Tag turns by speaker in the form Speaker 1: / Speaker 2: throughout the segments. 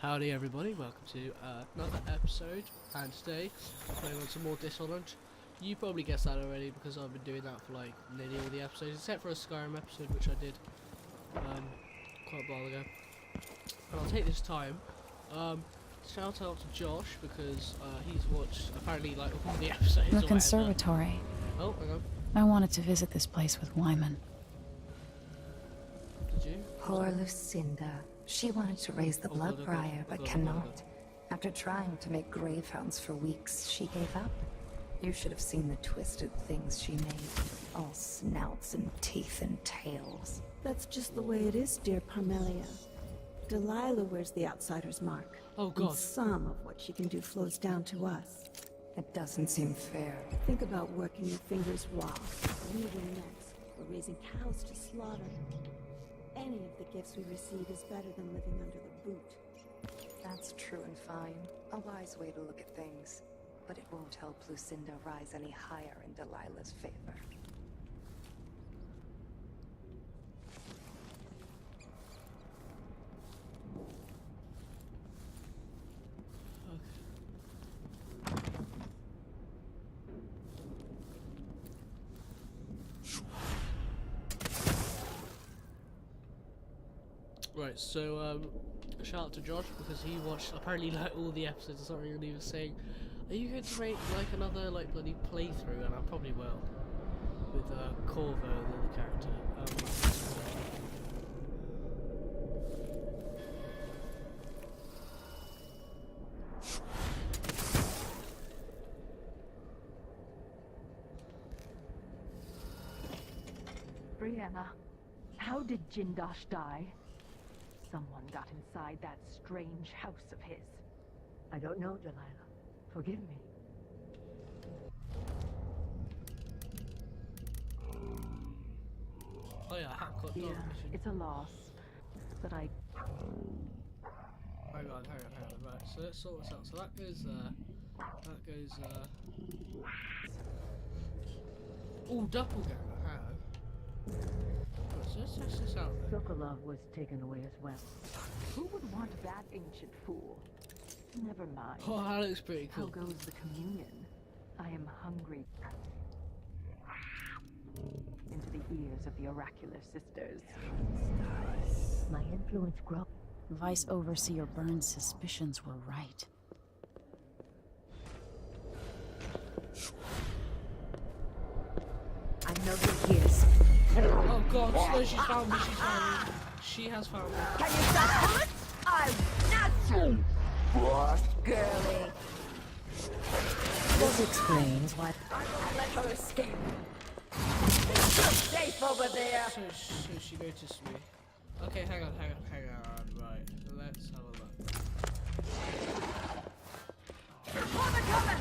Speaker 1: Howdy everybody, welcome to another episode, and today I'm playing on some more Dishonored. You probably guessed that already because I've been doing that for like nearly all the episodes, except for a Skyrim episode which I did quite a while ago. And I'll take this time, shout out to Josh because he's watched apparently like all the episodes.
Speaker 2: Your conservatory.
Speaker 1: Oh, hang on.
Speaker 2: I wanted to visit this place with Wyman.
Speaker 1: Did you?
Speaker 3: Poor Lucinda. She wanted to raise the blood briar, but cannot. After trying to make gravehounds for weeks, she gave up. You should have seen the twisted things she made. All snouts and teeth and tails.
Speaker 4: That's just the way it is, dear Parmelia. Delilah wears the outsider's mark.
Speaker 1: Oh God.
Speaker 4: And some of what she can do flows down to us.
Speaker 3: It doesn't seem fair.
Speaker 4: Think about working your fingers raw, weaving nets, or raising cows to slaughter. Any of the gifts we receive is better than living under the boot.
Speaker 3: That's true and fine. A wise way to look at things. But it won't help Lucinda rise any higher in Delilah's favor.
Speaker 1: Right, so shout out to Josh because he watched apparently like all the episodes or something, and he was saying, "Are you going to make like another like bloody playthrough?" And I probably will with Corvo, the other character.
Speaker 5: Brianna, how did Jindosh die? Someone got inside that strange house of his.
Speaker 6: I don't know, Delilah. Forgive me.
Speaker 1: Oh yeah, Hackcott
Speaker 5: Yeah,
Speaker 1: dog.
Speaker 5: it's a loss. But I...
Speaker 1: Hang on. Right, so let's sort this out. So that goes Oh, doppelganger, how? Right, so let's test this out then.
Speaker 6: Sokolov was taken away as well.
Speaker 5: Who would want that ancient fool? Never mind.
Speaker 1: Oh, that looks pretty
Speaker 5: How
Speaker 1: cool.
Speaker 5: goes the communion? I am hungry. Into the ears of the oracular sisters.
Speaker 6: My influence grew.
Speaker 2: Vice Overseer Burns' suspicions were right.
Speaker 6: I know who he is.
Speaker 1: Oh God, no, she's found me, She has found me.
Speaker 6: Can you stop bullets? I'm not so girly. This explains why I won't let her escape. It's just safe over there.
Speaker 1: So she noticed me. Okay, hang on. Right, let's have a look.
Speaker 6: Woman coming!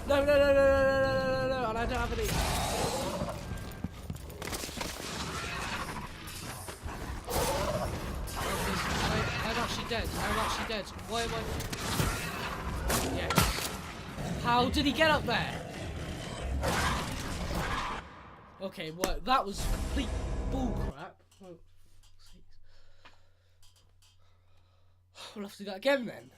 Speaker 1: No, and I don't have any. I'm actually dead. Why am I? Yes. How did he get up there? Okay, what? That was complete bullcrap. Oh, sakes. We'll have to do that again then.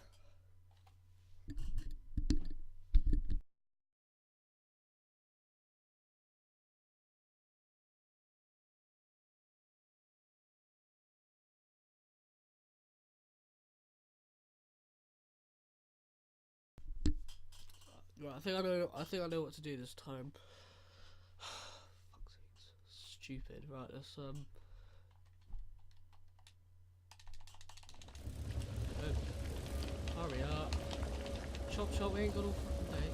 Speaker 1: Right, I think I know what to do this time. Fuck's sakes. Stupid. Right, let's hurry up. Chop, we ain't got all fucking day.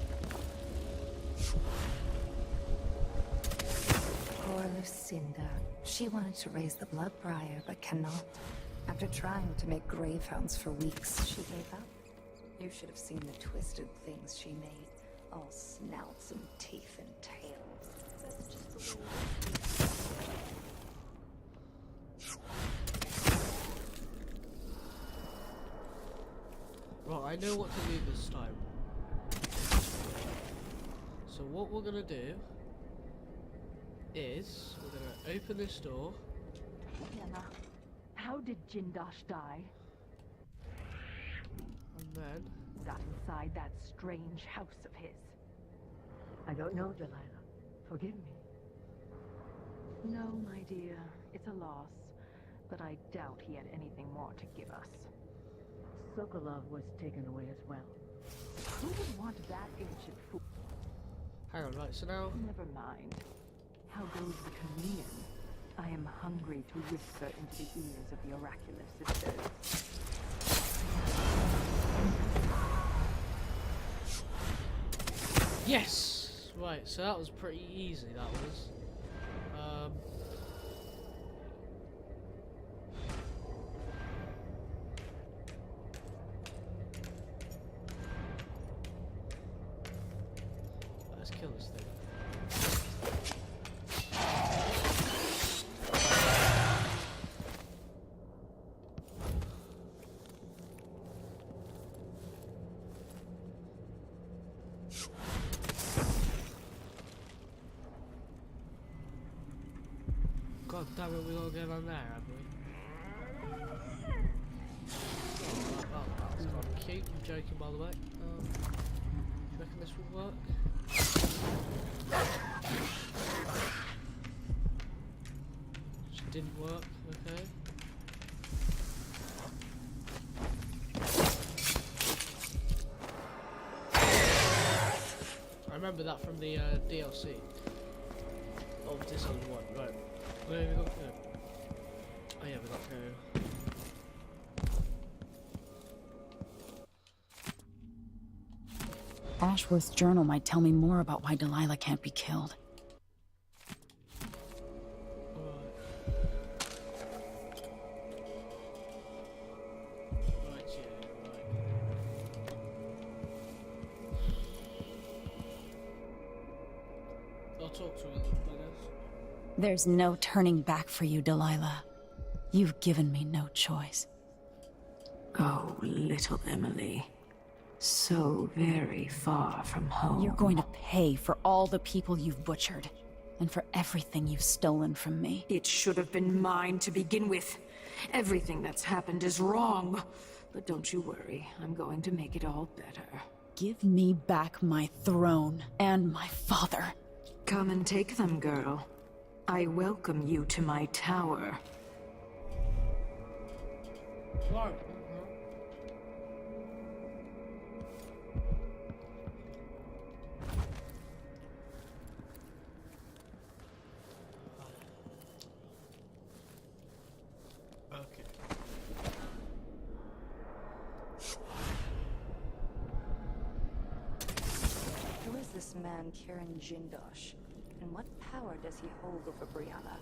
Speaker 3: Poor Lucinda. She wanted to raise the blood briar, but cannot. After trying to make gravehounds for weeks, she gave up. You should have seen the twisted things she made. All snouts and teeth and tails. That's just the way it is.
Speaker 1: Right, I know what to do this time. So what we're gonna do is we're gonna open this door.
Speaker 5: Brianna, how did Jindosh die?
Speaker 1: And then
Speaker 5: Got inside that strange house of his.
Speaker 6: I don't know, Delilah. Forgive me.
Speaker 5: No, my dear, it's a loss. But I doubt he had anything more to give us.
Speaker 6: Sokolov was taken away as well.
Speaker 5: Who would want that ancient fool?
Speaker 1: hang on, right, so now
Speaker 5: Never mind. How goes the chameleon? I am hungry to whisper into the ears of the oracular sisters.
Speaker 1: yes! Right, so that was pretty easy, that was. Let's kill this thing. God damn it, we gotta go down there, have we? Oh, that's kind of cute. I'm joking, by the way. Do you reckon this will work? Just didn't work, okay. I remember that from the DLC of Dishonored 1, right. Where have we got to go? Oh yeah, we got to go.
Speaker 2: Ashworth's journal might tell me more about why Delilah can't be killed.
Speaker 1: Right, yeah, right. I'll talk to her, I guess.
Speaker 2: There's no turning back for you, Delilah. You've given me no choice.
Speaker 7: Oh, little Emily. So very far from home.
Speaker 2: You're going to pay for all the people you've butchered, and for everything you've stolen from me.
Speaker 7: It should have been mine to begin with. Everything that's happened is wrong. But don't you worry, I'm going to make it all better.
Speaker 2: Give me back my throne and my father.
Speaker 7: Come and take them, girl. I welcome you to my tower.
Speaker 1: Right. Okay.
Speaker 3: Who is this man, Kieran Jindosh? And what power does he hold over Brianna?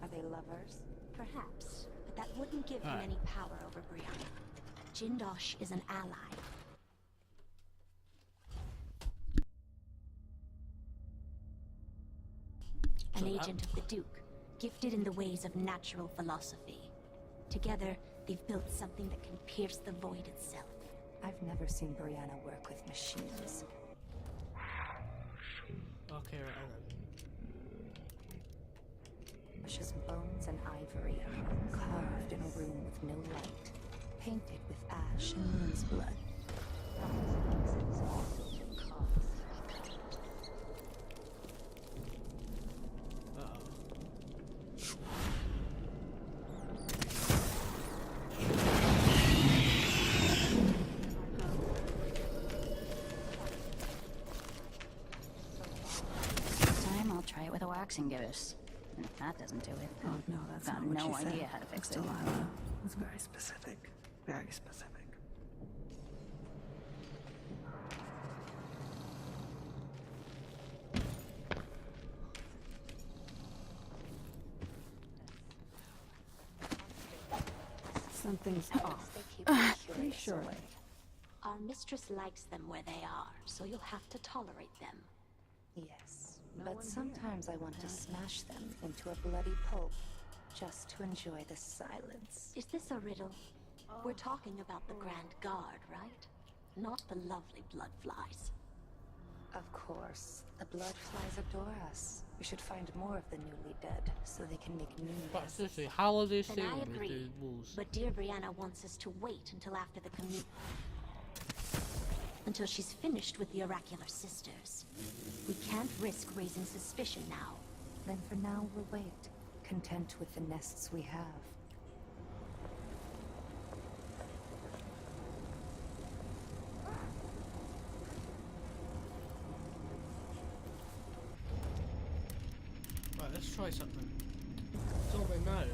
Speaker 3: Are they lovers?
Speaker 8: Perhaps, but that wouldn't give him any power over Brianna. Jindosh is an ally. An agent of the Duke, gifted in the ways of natural philosophy. Together, they've built something that can pierce the void itself.
Speaker 3: I've never seen Brianna work with machines.
Speaker 1: Okay, right, hang on.
Speaker 3: Precious bones and ivory, carved in a room with no light, painted with ash and moon's blood.
Speaker 2: Time I'll try it with a waxing goose. And if that doesn't do it,
Speaker 7: Oh, no, that's
Speaker 2: got
Speaker 7: not what
Speaker 2: no
Speaker 7: she said.
Speaker 2: idea how to fix it.
Speaker 7: Delilah. It's very specific. Very specific.
Speaker 4: Something's off.
Speaker 8: They keep the
Speaker 4: Pretty
Speaker 8: curious
Speaker 4: sure.
Speaker 8: away. Our mistress likes them where they are, so you'll have to tolerate them.
Speaker 3: Yes, but sometimes I want to smash them into a bloody pulp, just to enjoy the silence.
Speaker 8: Is this a riddle? We're talking about the Grand Guard, right? Not the lovely blood flies.
Speaker 3: Of course. The bloodflies adore us. We should find more of the newly dead, so they can make new
Speaker 1: But
Speaker 3: nests.
Speaker 1: seriously, how are they
Speaker 8: Then
Speaker 1: seeing
Speaker 8: I
Speaker 1: with
Speaker 8: agree.
Speaker 1: the walls?
Speaker 8: But dear Brianna wants us to wait until after the until she's finished with the oracular sisters. We can't risk raising suspicion now.
Speaker 3: Then for now, we'll wait, content with the nests we have.
Speaker 1: Right, let's try something. It's all they know.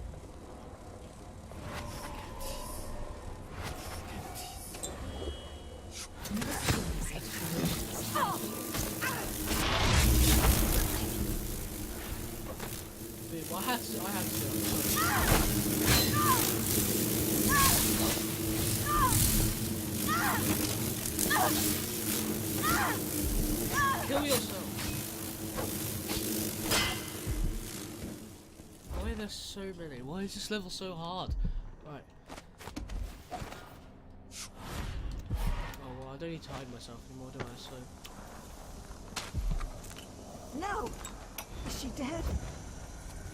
Speaker 1: Dude, I had to do it. Kill yourself. Why are there so many? Why is this level so hard? Right. Oh well, I don't need to hide myself anymore, do I? So.
Speaker 4: No! Is she dead?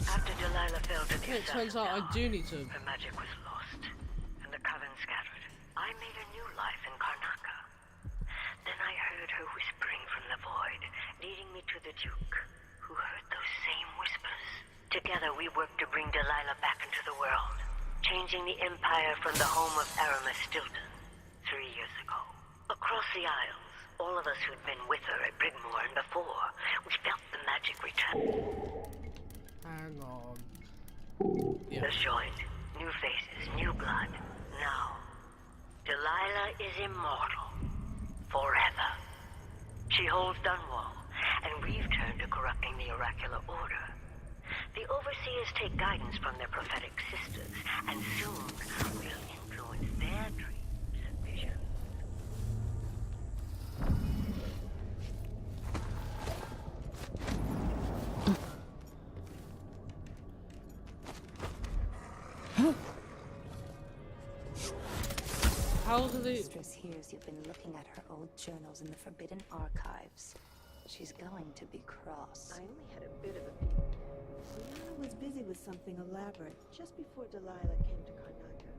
Speaker 6: After Delilah fell to the
Speaker 1: Yeah, it turns out I do need to.
Speaker 6: her magic was lost, and the coven scattered. I made a new life in Karnaca. Then I heard her whispering from the void, leading me to the Duke, who heard those same whispers. Together we worked to bring Delilah back into the world, changing the Empire from the home of Aramis Stilton 3 years ago. Across the Isles, all of us who'd been with her at Brigmore and before, we felt the magic return.
Speaker 1: Hang on.
Speaker 6: The joint, new faces, new blood. Now, Delilah is immortal. Forever. She holds Dunwall, and we've turned to corrupting the oracular order. The overseers take guidance from their prophetic sisters, and soon we'll influence their dreams and visions.
Speaker 1: How do they?
Speaker 3: Mistress hears you've been looking at her old journals in the Forbidden Archives. She's going to be cross.
Speaker 4: I only had a bit of a peek. Brianna was busy with something elaborate just before Delilah came to Karnaca.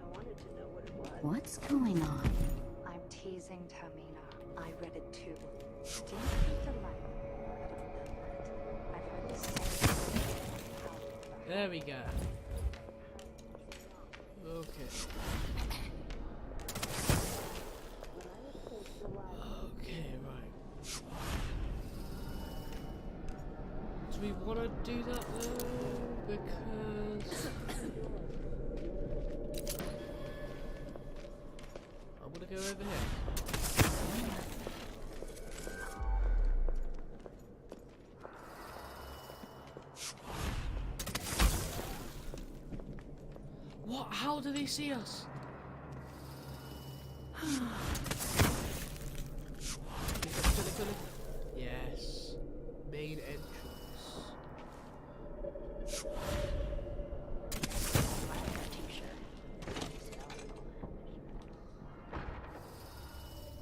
Speaker 4: I wanted to know what it was.
Speaker 2: What's going on?
Speaker 3: I'm teasing Tamina. I read it too. Do you think Delilah? I don't know that. I've heard the same.
Speaker 1: There we go. Okay. Okay, right. Do we want to do that though? Because I want to go over here. What? How do they see us? Yes. Main entrance.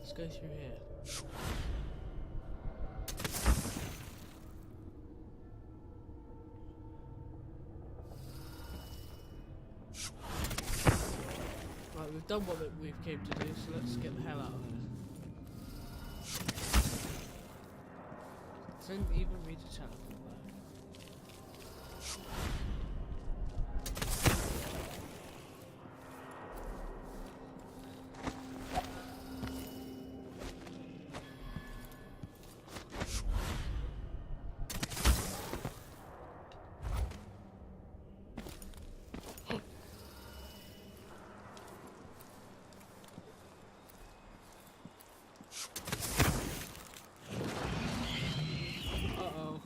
Speaker 1: Let's go through here. Right, we've done what we've came to do, so let's get the hell out of here. Didn't even read the chat. Uh-oh.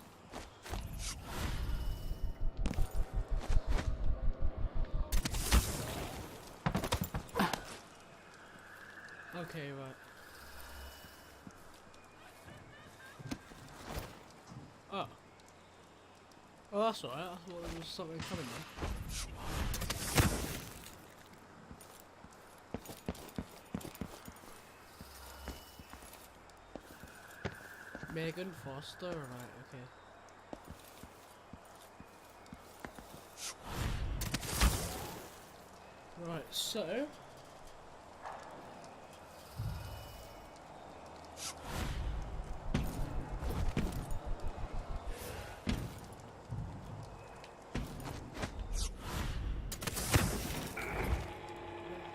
Speaker 1: Okay, right. Oh. Oh, that's alright. I thought there was something coming there. Megan Foster, right, okay. Right, so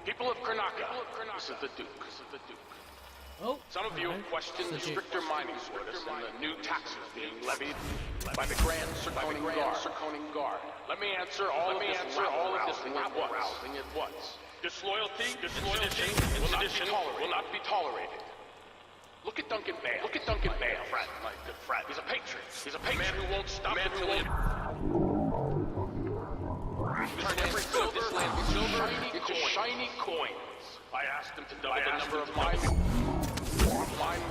Speaker 9: People of Karnaka, this is the Duke.
Speaker 1: oh,
Speaker 9: Some of you have questioned the stricter mining orders and the new taxes being levied by the Grand Circoning Guard. Let me answer all of this rabble-rousing at once. Disloyalty will not be tolerated. Look at Duncan Bale. Friend, my good friend. He's a patriot. A man who won't stop until he turn every silver into shiny coins. I asked him to double the number of mine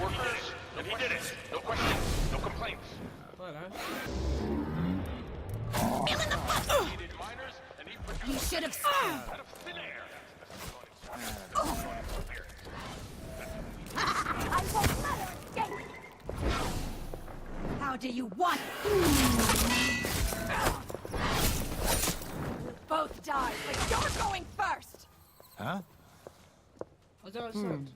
Speaker 9: workers, and he did it. No questions, no complaints.
Speaker 1: I don't
Speaker 9: Needed miners, and he produced
Speaker 2: You should have.
Speaker 9: out of thin air.
Speaker 2: How do you want? Both die, but you're going first.
Speaker 10: Huh?
Speaker 1: I don't understand.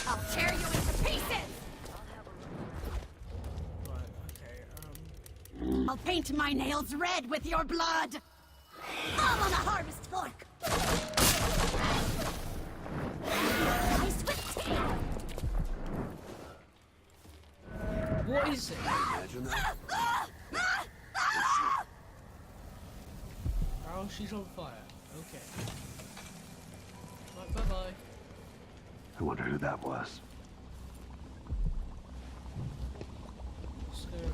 Speaker 2: I'll tear you into pieces.
Speaker 1: Right, okay,
Speaker 2: I'll paint my nails red with your blood. I'm on a harvest fork. Nice with tea.
Speaker 1: what is it?
Speaker 10: Imagine that.
Speaker 1: Oh, she's on fire. Okay. Right, bye-bye.
Speaker 10: I wonder who that was.
Speaker 1: Screw her.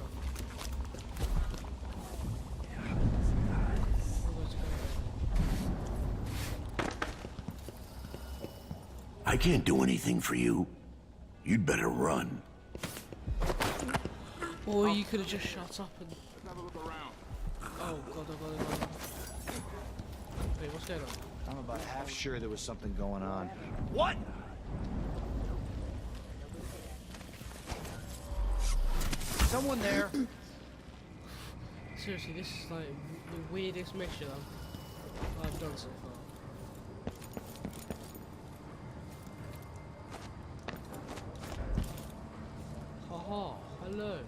Speaker 10: I can't do anything for you. You'd better run.
Speaker 1: Or you could have just shut up and...
Speaker 9: Have a look around.
Speaker 1: Oh god. Wait, what's going on?
Speaker 11: I'm about half sure there was something going on.
Speaker 10: What?
Speaker 11: Someone there?
Speaker 1: Seriously, this is like the weirdest mission I've done so far. Haha, hello.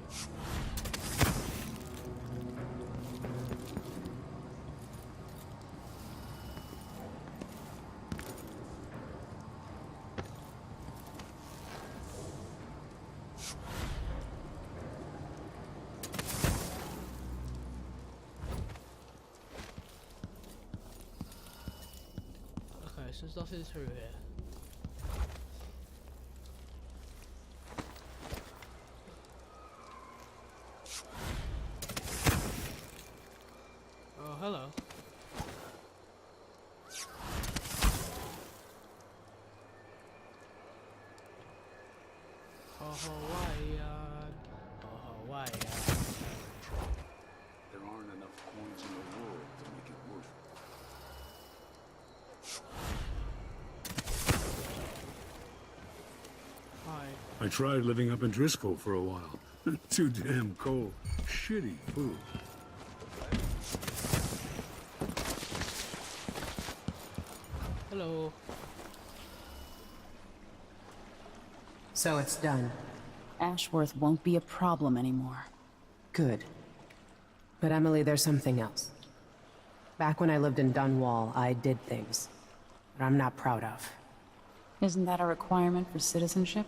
Speaker 1: Okay, so there's nothing through here. Oh, hello. Oh, Hawaiian. Oh, Hawaiian.
Speaker 12: There aren't enough coins in the world to make it worth it.
Speaker 1: Hi.
Speaker 12: I tried living up in Driscoll for a while. Too damn cold. Shitty food.
Speaker 1: Hello.
Speaker 13: So it's done.
Speaker 2: Ashworth won't be a problem anymore.
Speaker 13: Good. But Emily, there's something else. Back when I lived in Dunwall, I did things that I'm not proud of.
Speaker 2: Isn't that a requirement for citizenship?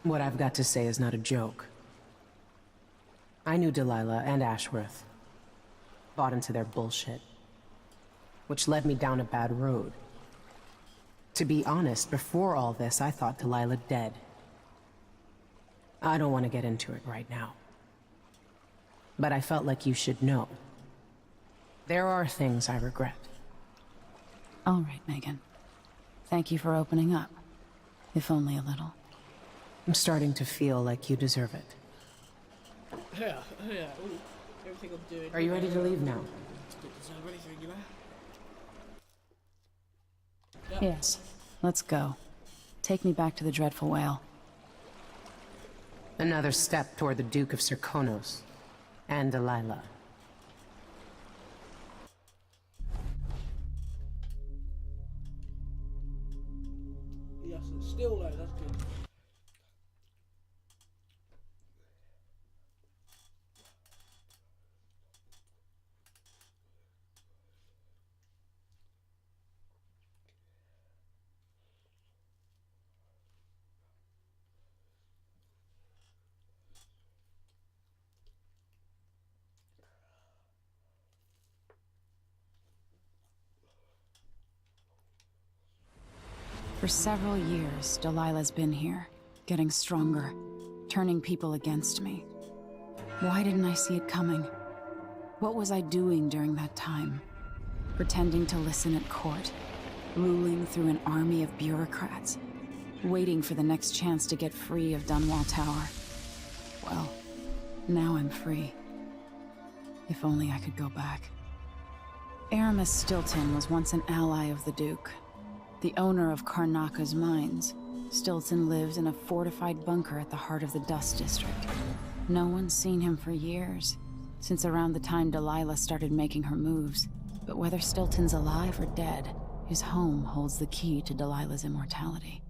Speaker 13: What I've got to say is not a joke. I knew Delilah and Ashworth. Bought into their bullshit. Which led me down a bad road. To be honest, before all this, I thought Delilah dead. I don't want to get into it right now. But I felt like you should know. There are things I regret.
Speaker 2: All right, Megan. Thank you for opening up. If only a little.
Speaker 13: I'm starting to feel like you deserve it.
Speaker 1: Yeah. Ooh, everything I'm doing.
Speaker 13: Are you ready to leave now?
Speaker 1: Don't deserve anything, you know?
Speaker 2: Yes. Let's go. Take me back to the Dreadful Whale.
Speaker 13: Another step toward the Duke of Serkonos and Delilah.
Speaker 1: Yes, it's still low, that's good.
Speaker 2: For several years, Delilah's been here, getting stronger, turning people against me. Why didn't I see it coming? What was I doing during that time? Pretending to listen at court, ruling through an army of bureaucrats, waiting for the next chance to get free of Dunwall Tower. Well, now I'm free. If only I could go back. Aramis Stilton was once an ally of the Duke. The owner of Karnaka's mines. Stilton lived in a fortified bunker at the heart of the Dust District. No one's seen him for years, since around the time Delilah started making her moves. But whether Stilton's alive or dead, his home holds the key to Delilah's immortality.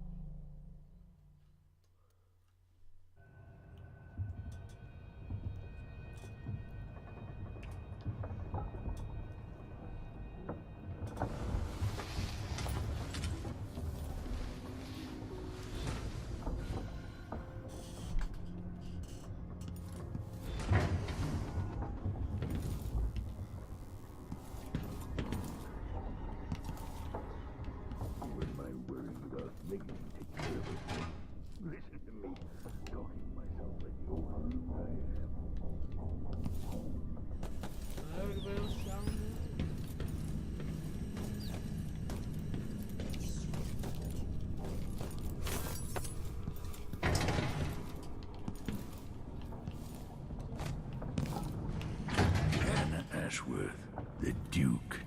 Speaker 10: Ashworth, the Duke.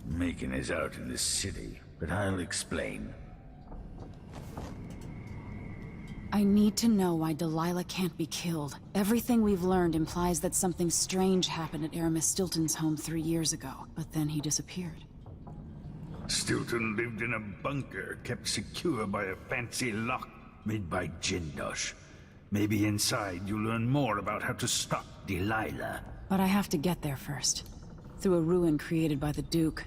Speaker 10: Megan is out in the city, but I'll explain.
Speaker 2: I need to know why Delilah can't be killed. Everything we've learned implies that something strange happened at Aramis Stilton's home 3 years ago, but then he disappeared.
Speaker 10: Stilton lived in a bunker kept secure by a fancy lock made by Jindosh. Maybe inside you'll learn more about how to stop Delilah.
Speaker 2: But I have to get there first. Through a ruin created by the Duke,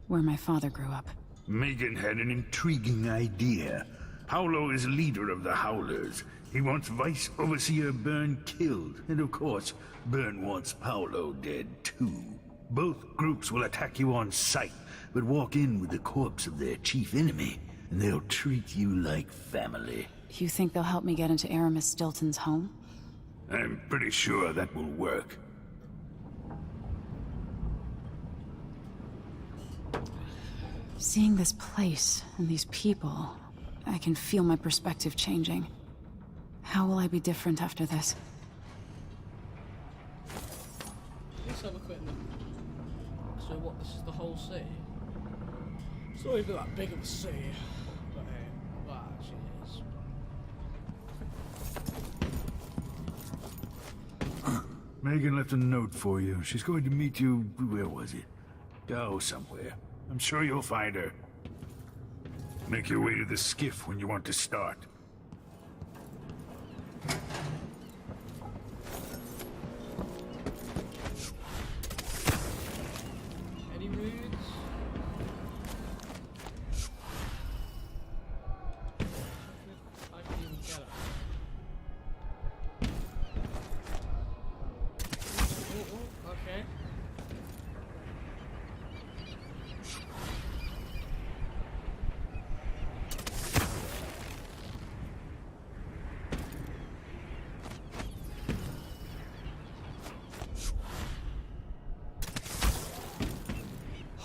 Speaker 2: where my father grew up.
Speaker 10: Megan had an intriguing idea. Paolo is leader of the Howlers. He wants Vice Overseer Byrne killed, and of course, Byrne wants Paolo dead too. Both groups will attack you on sight, but walk in with the corpse of their chief enemy, and they'll treat you like family.
Speaker 2: You think they'll help me get into Aramis Stilton's home?
Speaker 10: I'm pretty sure that will work.
Speaker 2: Seeing this place and these people, I can feel my perspective changing. How will I be different after this?
Speaker 1: Let's have a quick look. So what, this is the whole city? It's not even that big of a city, but well, actually it is.
Speaker 10: Megan left a note for you. She's going to meet you, where was it? Oh, somewhere. I'm sure you'll find her. Make your way to the skiff when you want to start.
Speaker 1: Any roots? I can even get it. Oh, okay.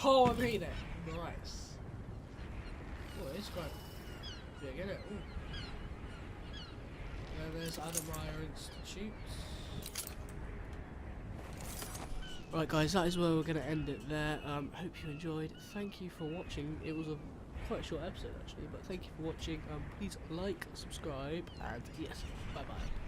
Speaker 1: Oh, I made it! Nice. Oh, it's quite big, isn't it? Ooh. And there's Adamire Institutes. Right guys, that is where we're going to end it there. Hope you enjoyed. Thank you for watching. It was a quite a short episode actually, but thank you for watching. Please like, subscribe, and yes, bye bye.